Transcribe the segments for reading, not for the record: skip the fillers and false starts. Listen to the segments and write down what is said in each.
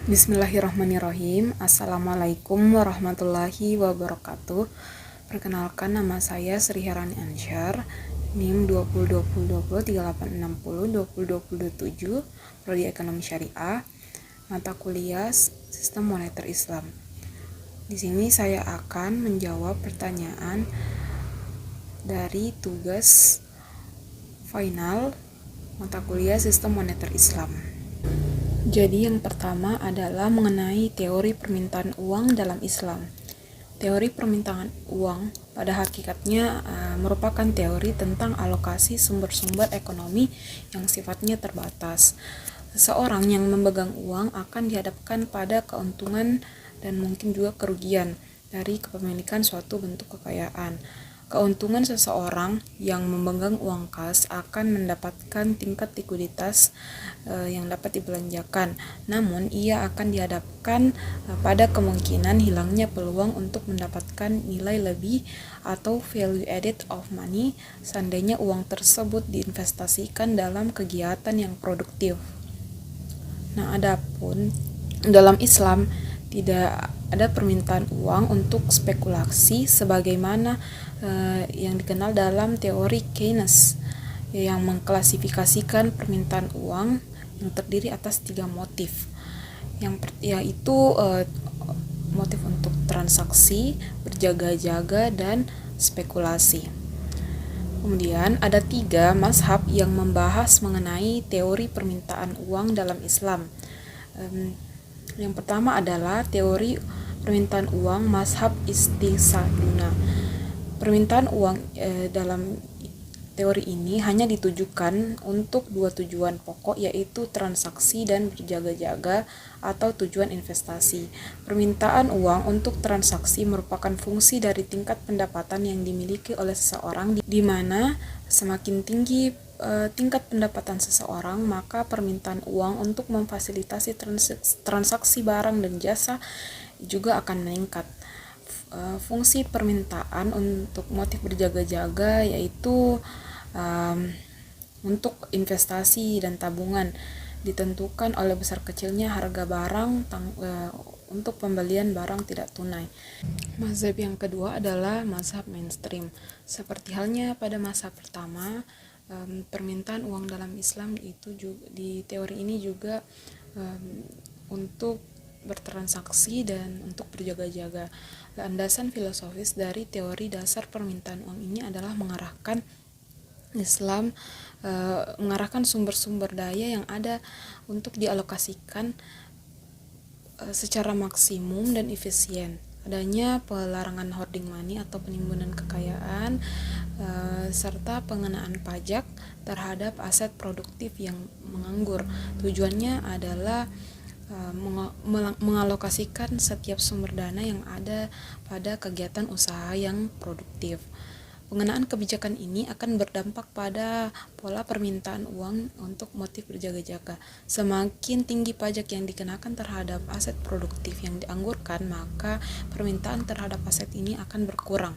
Bismillahirrahmanirrahim. Assalamualaikum warahmatullahi wabarakatuh. Perkenalkan, nama saya Sri Herani Ansyar, NIM 2020-3860-2027, Prodi Ekonomi Syariah, mata kuliah Sistem Moneter Islam. Di sini saya akan menjawab pertanyaan dari tugas final mata kuliah Sistem Moneter Islam. Jadi yang pertama adalah mengenai teori permintaan uang dalam Islam. Teori permintaan uang pada hakikatnya merupakan teori tentang alokasi sumber-sumber ekonomi yang sifatnya terbatas. Seseorang yang memegang uang akan dihadapkan pada keuntungan dan mungkin juga kerugian dari kepemilikan suatu bentuk kekayaan. Keuntungan seseorang yang memegang uang kas akan mendapatkan tingkat likuiditas yang dapat dibelanjakan, namun ia akan dihadapkan pada kemungkinan hilangnya peluang untuk mendapatkan nilai lebih atau value added of money seandainya uang tersebut diinvestasikan dalam kegiatan yang produktif. Nah, adapun dalam Islam tidak ada permintaan uang untuk spekulasi sebagaimana yang dikenal dalam teori Keynes yang mengklasifikasikan permintaan uang yang terdiri atas 3 motif, yaitu motif untuk transaksi, berjaga-jaga, dan spekulasi. Kemudian ada 3 mazhab yang membahas mengenai teori permintaan uang dalam Islam. Yang pertama adalah teori permintaan uang mazhab Istiqsaduna. Permintaan uang dalam teori ini hanya ditujukan untuk 2 tujuan pokok, yaitu transaksi dan berjaga-jaga atau tujuan investasi. Permintaan uang untuk transaksi merupakan fungsi dari tingkat pendapatan yang dimiliki oleh seseorang, di mana semakin tinggi tingkat pendapatan seseorang, maka permintaan uang untuk memfasilitasi transaksi barang dan jasa juga akan meningkat. Fungsi permintaan untuk motif berjaga-jaga yaitu untuk investasi dan tabungan, ditentukan oleh besar kecilnya harga barang untuk pembelian barang tidak tunai. Mazhab yang kedua adalah mazhab mainstream. Seperti halnya pada mazhab pertama, permintaan uang dalam Islam itu juga, di teori ini juga untuk bertransaksi dan untuk berjaga-jaga. Landasan filosofis dari teori dasar permintaan uang ini adalah mengarahkan Islam mengarahkan sumber-sumber daya yang ada untuk dialokasikan secara maksimum dan efisien. Adanya pelarangan hoarding money atau penimbunan kekayaan serta pengenaan pajak terhadap aset produktif yang menganggur. Tujuannya adalah mengalokasikan setiap sumber dana yang ada pada kegiatan usaha yang produktif. Pengenaan kebijakan ini akan berdampak pada pola permintaan uang untuk motif berjaga-jaga. Semakin tinggi pajak yang dikenakan terhadap aset produktif yang dianggurkan, maka permintaan terhadap aset ini akan berkurang.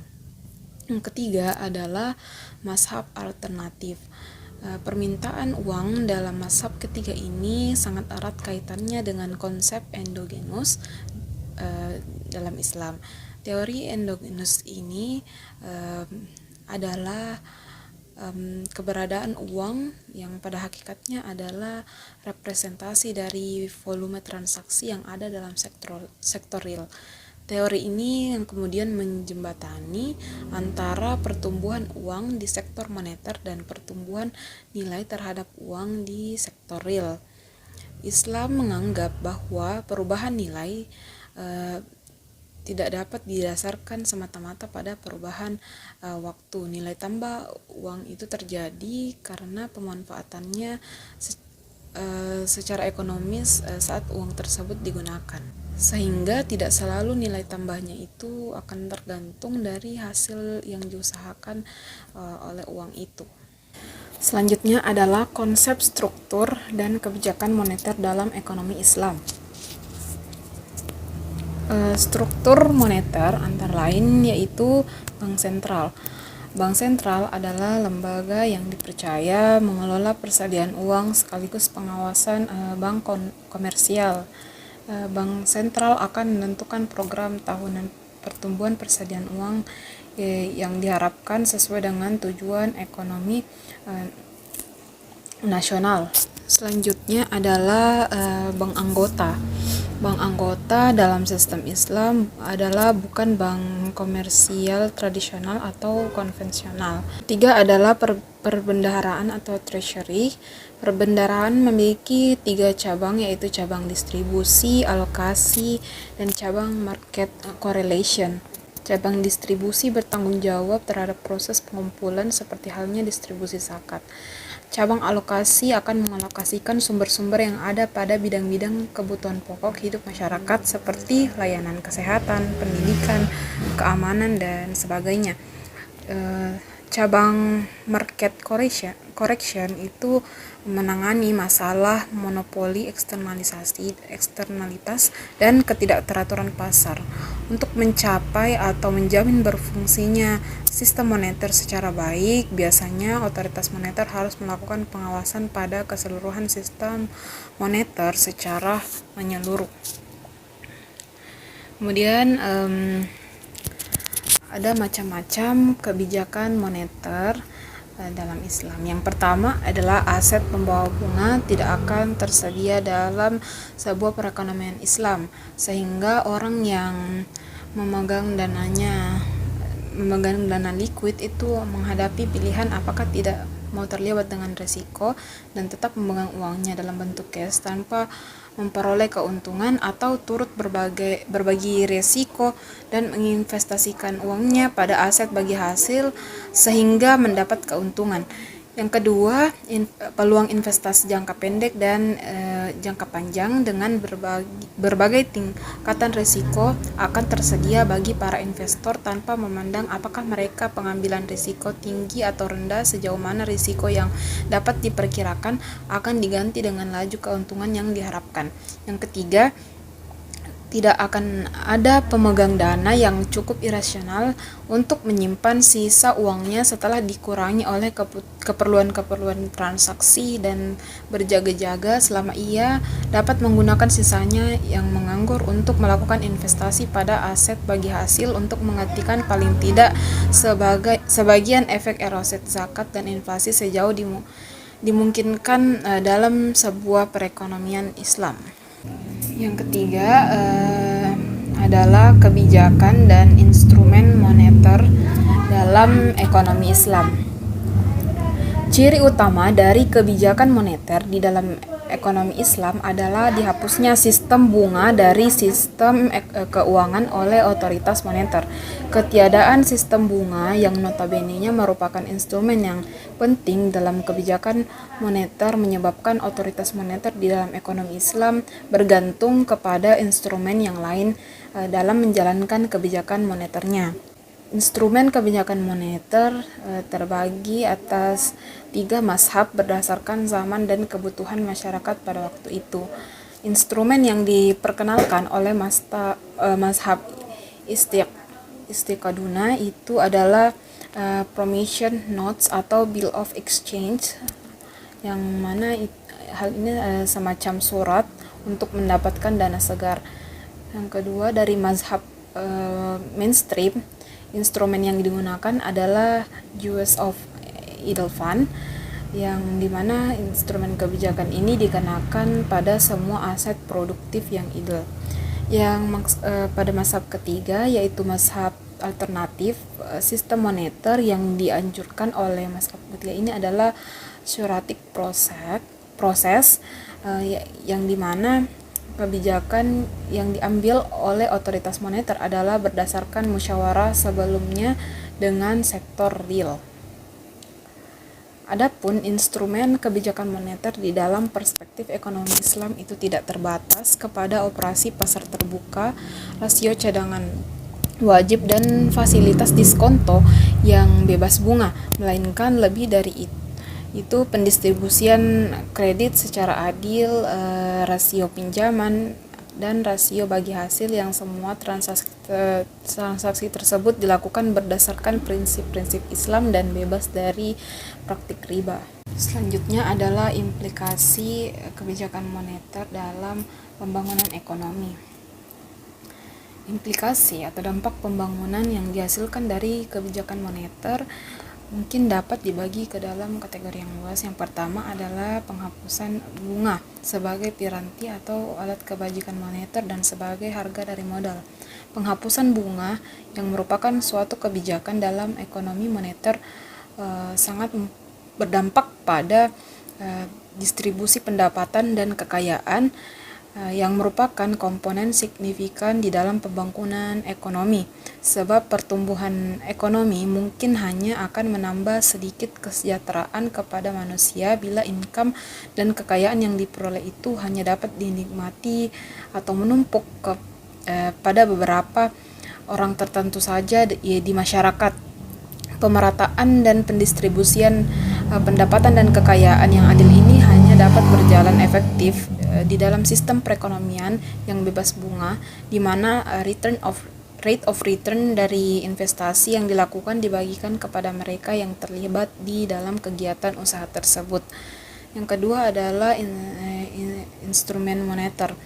Yang ketiga adalah mazhab alternatif. Permintaan uang dalam mazhab ketiga ini sangat erat kaitannya dengan konsep endogenus dalam Islam. Teori endogenus ini adalah keberadaan uang yang pada hakikatnya adalah representasi dari volume transaksi yang ada dalam sektor real. Teori ini yang kemudian menjembatani antara pertumbuhan uang di sektor moneter dan pertumbuhan nilai terhadap uang di sektor real. Islam menganggap bahwa perubahan nilai tidak dapat didasarkan semata-mata pada perubahan waktu. Nilai tambah uang itu terjadi karena pemanfaatannya secara ekonomis saat uang tersebut digunakan, sehingga tidak selalu nilai tambahnya itu akan tergantung dari hasil yang diusahakan oleh uang itu. Selanjutnya adalah konsep struktur dan kebijakan moneter dalam ekonomi Islam. Struktur moneter antara lain yaitu bank sentral. Bank sentral adalah lembaga yang dipercaya mengelola persediaan uang sekaligus pengawasan bank komersial. Bank sentral akan menentukan program tahunan pertumbuhan persediaan uang yang diharapkan sesuai dengan tujuan ekonomi nasional. Selanjutnya adalah bank anggota. Bank anggota dalam sistem Islam adalah bukan bank komersial tradisional atau konvensional. Tiga adalah perbendaharaan atau treasury. Perbendaharaan memiliki 3 cabang, yaitu cabang distribusi, alokasi, dan cabang market correlation. Cabang distribusi bertanggung jawab terhadap proses pengumpulan seperti halnya distribusi zakat. Cabang alokasi akan mengalokasikan sumber-sumber yang ada pada bidang-bidang kebutuhan pokok hidup masyarakat seperti layanan kesehatan, pendidikan, keamanan, dan sebagainya. Cabang market correction itu menangani masalah monopoli, eksternalitas, dan ketidakteraturan pasar. Untuk mencapai atau menjamin berfungsinya sistem moneter secara baik, biasanya otoritas moneter harus melakukan pengawasan pada keseluruhan sistem moneter secara menyeluruh. Kemudian ada macam-macam kebijakan moneter dalam Islam. Yang pertama adalah aset pembawa bunga tidak akan tersedia dalam sebuah perekonomian Islam, sehingga orang yang memegang dana liquid itu menghadapi pilihan apakah tidak mau terlibat dengan risiko dan tetap memegang uangnya dalam bentuk cash tanpa memperoleh keuntungan, atau turut berbagi risiko dan menginvestasikan uangnya pada aset bagi hasil sehingga mendapat keuntungan. Yang kedua, peluang investasi jangka pendek dan jangka panjang dengan berbagai tingkatan risiko akan tersedia bagi para investor tanpa memandang apakah mereka pengambilan risiko tinggi atau rendah. Sejauh mana risiko yang dapat diperkirakan akan diganti dengan laju keuntungan yang diharapkan. Yang ketiga, tidak akan ada pemegang dana yang cukup irasional untuk menyimpan sisa uangnya setelah dikurangi oleh keperluan transaksi dan berjaga-jaga selama ia dapat menggunakan sisanya yang menganggur untuk melakukan investasi pada aset bagi hasil untuk menggantikan paling tidak sebagian efek erosi zakat dan inflasi sejauh dimungkinkan dalam sebuah perekonomian Islam. Yang ketiga adalah kebijakan dan instrumen moneter dalam ekonomi Islam. Ciri utama dari kebijakan moneter di dalam ekonomi Islam adalah dihapusnya sistem bunga dari sistem keuangan oleh otoritas moneter. Ketiadaan sistem bunga yang notabene-nya merupakan instrumen yang penting dalam kebijakan moneter menyebabkan otoritas moneter di dalam ekonomi Islam bergantung kepada instrumen yang lain dalam menjalankan kebijakan moneternya. Instrumen kebijakan moneter terbagi atas 3 mazhab berdasarkan zaman dan kebutuhan masyarakat pada waktu itu. Instrumen yang diperkenalkan oleh mazhab Istiqaduna itu adalah Promission Notes atau Bill of Exchange, yang mana hal ini semacam surat untuk mendapatkan dana segar. Yang kedua, dari mazhab mainstream, instrumen yang digunakan adalah Jewels of Idle Fund, yang dimana instrumen kebijakan ini dikenakan pada semua aset produktif yang idle. Yang pada mazhab ketiga, yaitu mazhab alternatif, sistem moneter yang dianjurkan oleh mazhab ketiga ini adalah suratic proses yang dimana kebijakan yang diambil oleh otoritas moneter adalah berdasarkan musyawarah sebelumnya dengan sektor real. Adapun instrumen kebijakan moneter di dalam perspektif ekonomi Islam itu tidak terbatas kepada operasi pasar terbuka, rasio cadangan wajib, dan fasilitas diskonto yang bebas bunga, melainkan lebih dari itu pendistribusian kredit secara adil, rasio pinjaman, dan rasio bagi hasil, yang semua transaksi tersebut dilakukan berdasarkan prinsip-prinsip Islam dan bebas dari praktik riba. Selanjutnya adalah implikasi kebijakan moneter dalam pembangunan ekonomi. Implikasi atau dampak pembangunan yang dihasilkan dari kebijakan moneter mungkin dapat dibagi ke dalam kategori yang luas. Yang pertama adalah penghapusan bunga sebagai piranti atau alat kebajikan moneter dan sebagai harga dari modal. Penghapusan bunga yang merupakan suatu kebijakan dalam ekonomi moneter sangat berdampak pada distribusi pendapatan dan kekayaan yang merupakan komponen signifikan di dalam pembangunan ekonomi, sebab pertumbuhan ekonomi mungkin hanya akan menambah sedikit kesejahteraan kepada manusia bila income dan kekayaan yang diperoleh itu hanya dapat dinikmati atau menumpuk pada beberapa orang tertentu saja di masyarakat. Pemerataan dan pendistribusian pendapatan dan kekayaan yang adil ini hanya dapat berjalan efektif di dalam sistem perekonomian yang bebas bunga, di mana rate of return dari investasi yang dilakukan dibagikan kepada mereka yang terlibat di dalam kegiatan usaha tersebut. Yang kedua adalah instrumen moneter.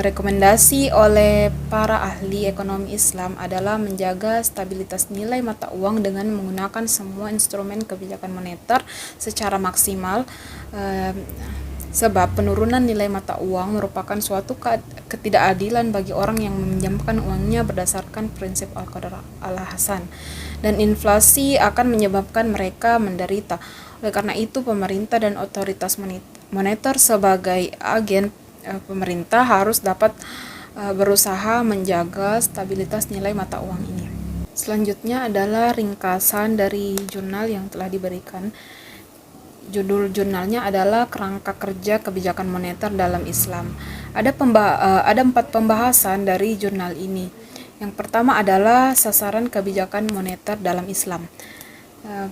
Rekomendasi oleh para ahli ekonomi Islam adalah menjaga stabilitas nilai mata uang dengan menggunakan semua instrumen kebijakan moneter secara maksimal, sebab penurunan nilai mata uang merupakan suatu ketidakadilan bagi orang yang meminjamkan uangnya berdasarkan prinsip Al-Qadar Al-Hasan, dan inflasi akan menyebabkan mereka menderita. Oleh karena itu, pemerintah dan otoritas moneter sebagai agen pemerintah harus dapat berusaha menjaga stabilitas nilai mata uang ini. Selanjutnya adalah ringkasan dari jurnal yang telah diberikan. Judul jurnalnya adalah Kerangka Kerja Kebijakan Moneter dalam Islam. Ada 4 pembahasan dari jurnal ini. Yang pertama adalah sasaran kebijakan moneter dalam Islam.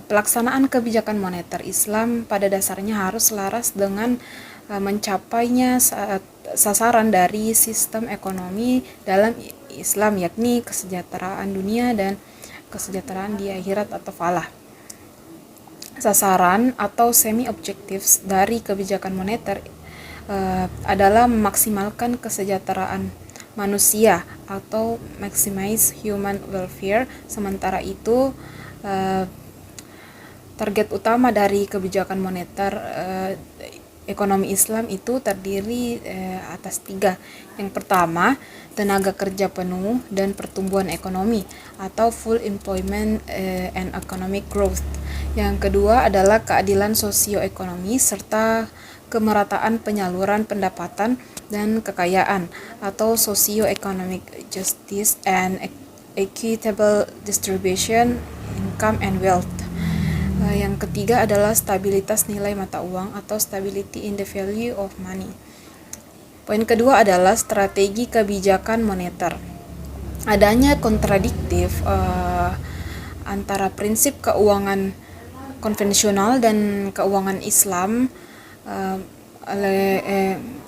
Pelaksanaan kebijakan moneter Islam pada dasarnya harus selaras dengan mencapainya sasaran dari sistem ekonomi dalam Islam, yakni kesejahteraan dunia dan kesejahteraan di akhirat atau falah. Sasaran atau semi-objectives dari kebijakan moneter adalah memaksimalkan kesejahteraan manusia atau maximize human welfare. Sementara itu, target utama dari kebijakan moneter ekonomi Islam itu terdiri atas 3. Yang pertama, tenaga kerja penuh dan pertumbuhan ekonomi atau full employment and economic growth. Yang kedua adalah keadilan sosioekonomi serta kemerataan penyaluran pendapatan dan kekayaan atau socio-economic justice and equitable distribution income and wealth. Yang ketiga adalah stabilitas nilai mata uang atau stability in the value of money. Poin kedua adalah strategi kebijakan moneter. Adanya kontradiktif antara prinsip keuangan konvensional dan keuangan Islam.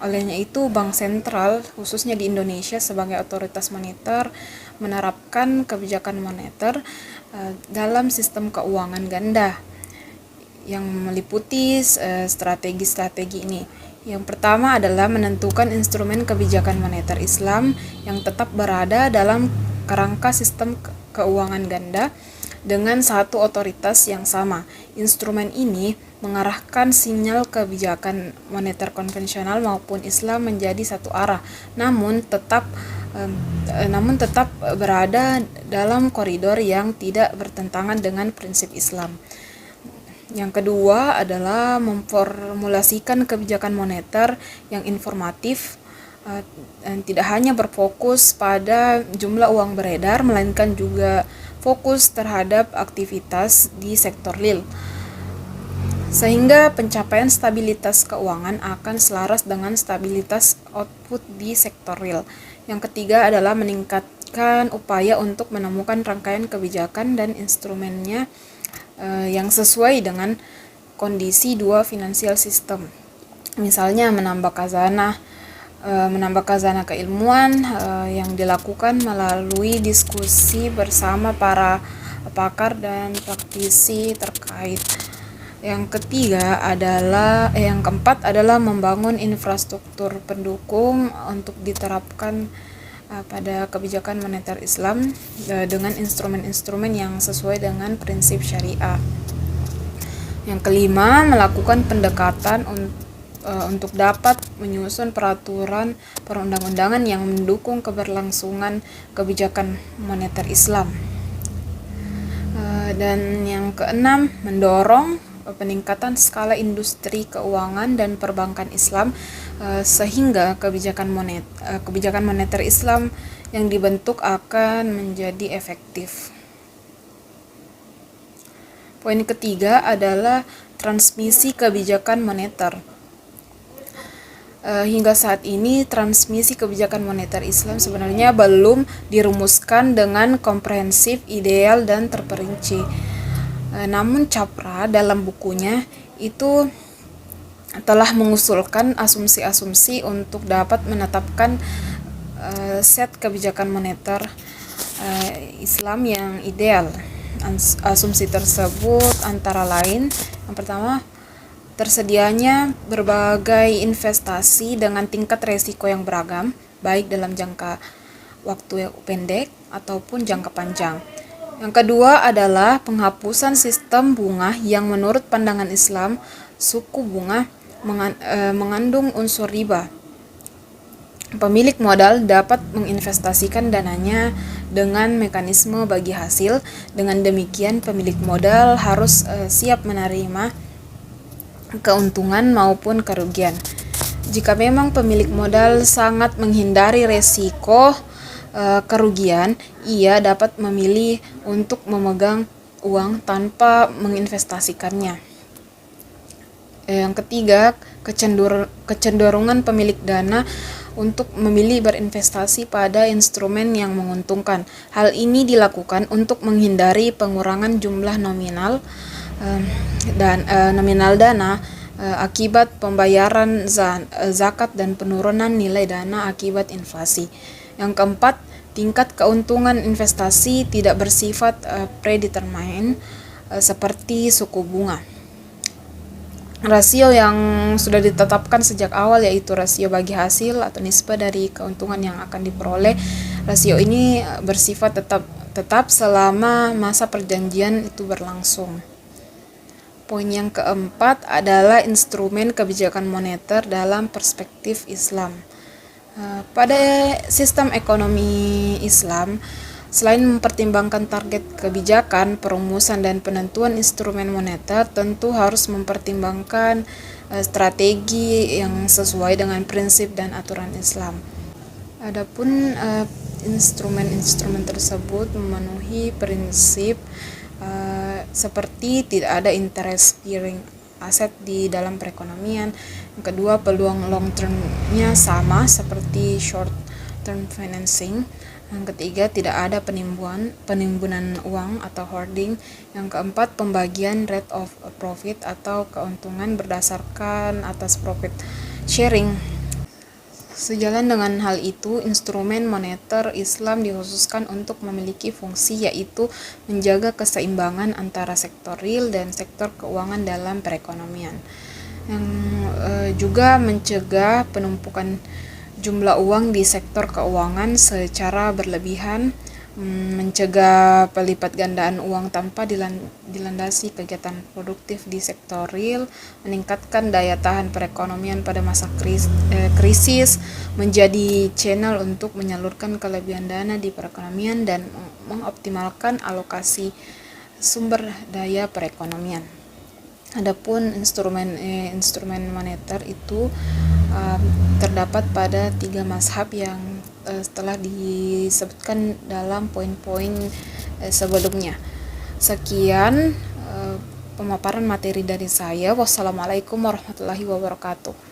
Olehnya itu, Bank Sentral khususnya di Indonesia sebagai otoritas moneter menerapkan kebijakan moneter dalam sistem keuangan ganda yang meliputi strategi-strategi ini. Yang pertama adalah menentukan instrumen kebijakan moneter Islam yang tetap berada dalam kerangka sistem keuangan ganda dengan satu otoritas yang sama. Instrumen ini mengarahkan sinyal kebijakan moneter konvensional maupun Islam menjadi satu arah, namun tetap berada dalam koridor yang tidak bertentangan dengan prinsip Islam. Yang kedua adalah memformulasikan kebijakan moneter yang informatif dan tidak hanya berfokus pada jumlah uang beredar, melainkan juga fokus terhadap aktivitas di sektor real, sehingga pencapaian stabilitas keuangan akan selaras dengan stabilitas output di sektor real. Yang ketiga adalah meningkatkan upaya untuk menemukan rangkaian kebijakan dan instrumennya yang sesuai dengan kondisi dua financial system. Misalnya menambah khazanah keilmuan yang dilakukan melalui diskusi bersama para pakar dan praktisi terkait. Yang keempat adalah membangun infrastruktur pendukung untuk diterapkan pada kebijakan moneter Islam dengan instrumen-instrumen yang sesuai dengan prinsip syariah. Yang kelima, melakukan pendekatan untuk dapat menyusun peraturan perundang-undangan yang mendukung keberlangsungan kebijakan moneter Islam. Dan yang keenam, mendorong peningkatan skala industri keuangan dan perbankan Islam sehingga kebijakan moneter Islam yang dibentuk akan menjadi efektif. Poin ketiga adalah transmisi kebijakan moneter. Hingga saat ini transmisi kebijakan moneter Islam sebenarnya belum dirumuskan dengan komprehensif, ideal, dan terperinci. Namun Capra dalam bukunya itu telah mengusulkan asumsi-asumsi untuk dapat menetapkan set kebijakan moneter Islam yang ideal. Asumsi tersebut antara lain, yang pertama, tersedianya berbagai investasi dengan tingkat resiko yang beragam, baik dalam jangka waktu yang pendek ataupun jangka panjang. Yang kedua adalah penghapusan sistem bunga yang menurut pandangan Islam, suku bunga mengandung unsur riba. Pemilik modal dapat menginvestasikan dananya dengan mekanisme bagi hasil. Dengan demikian, pemilik modal harus siap menerima keuntungan maupun kerugian. Jika memang pemilik modal sangat menghindari resiko kerugian, ia dapat memilih untuk memegang uang tanpa menginvestasikannya. Yang ketiga, kecenderungan pemilik dana untuk memilih berinvestasi pada instrumen yang menguntungkan. Hal ini dilakukan untuk menghindari pengurangan jumlah nominal dana akibat pembayaran zakat dan penurunan nilai dana akibat inflasi. Yang keempat, tingkat keuntungan investasi tidak bersifat predetermined seperti suku bunga. Rasio yang sudah ditetapkan sejak awal yaitu rasio bagi hasil atau nisbah dari keuntungan yang akan diperoleh. Rasio ini bersifat tetap selama masa perjanjian itu berlangsung. Poin yang keempat adalah instrumen kebijakan moneter dalam perspektif Islam. Pada sistem ekonomi Islam, selain mempertimbangkan target kebijakan, perumusan, dan penentuan instrumen moneter, tentu harus mempertimbangkan strategi yang sesuai dengan prinsip dan aturan Islam. Adapun instrumen-instrumen tersebut memenuhi prinsip seperti tidak ada interest bearing aset di dalam perekonomian. Yang kedua, peluang long term-nya sama seperti short term financing. Yang ketiga, tidak ada penimbunan uang atau hoarding. Yang keempat, pembagian rate of profit atau keuntungan berdasarkan atas profit sharing. Sejalan dengan hal itu, instrumen moneter Islam dikhususkan untuk memiliki fungsi yaitu menjaga keseimbangan antara sektor real dan sektor keuangan dalam perekonomian. Yang juga mencegah penumpukan jumlah uang di sektor keuangan secara berlebihan, mencegah pelipat gandaan uang tanpa dilandasi kegiatan produktif di sektor real, meningkatkan daya tahan perekonomian pada masa krisis, menjadi channel untuk menyalurkan kelebihan dana di perekonomian dan mengoptimalkan alokasi sumber daya perekonomian. Adapun instrumen moneter itu terdapat pada 3 mazhab yang telah disebutkan dalam poin-poin sebelumnya. Sekian pemaparan materi dari saya. Wassalamualaikum warahmatullahi wabarakatuh.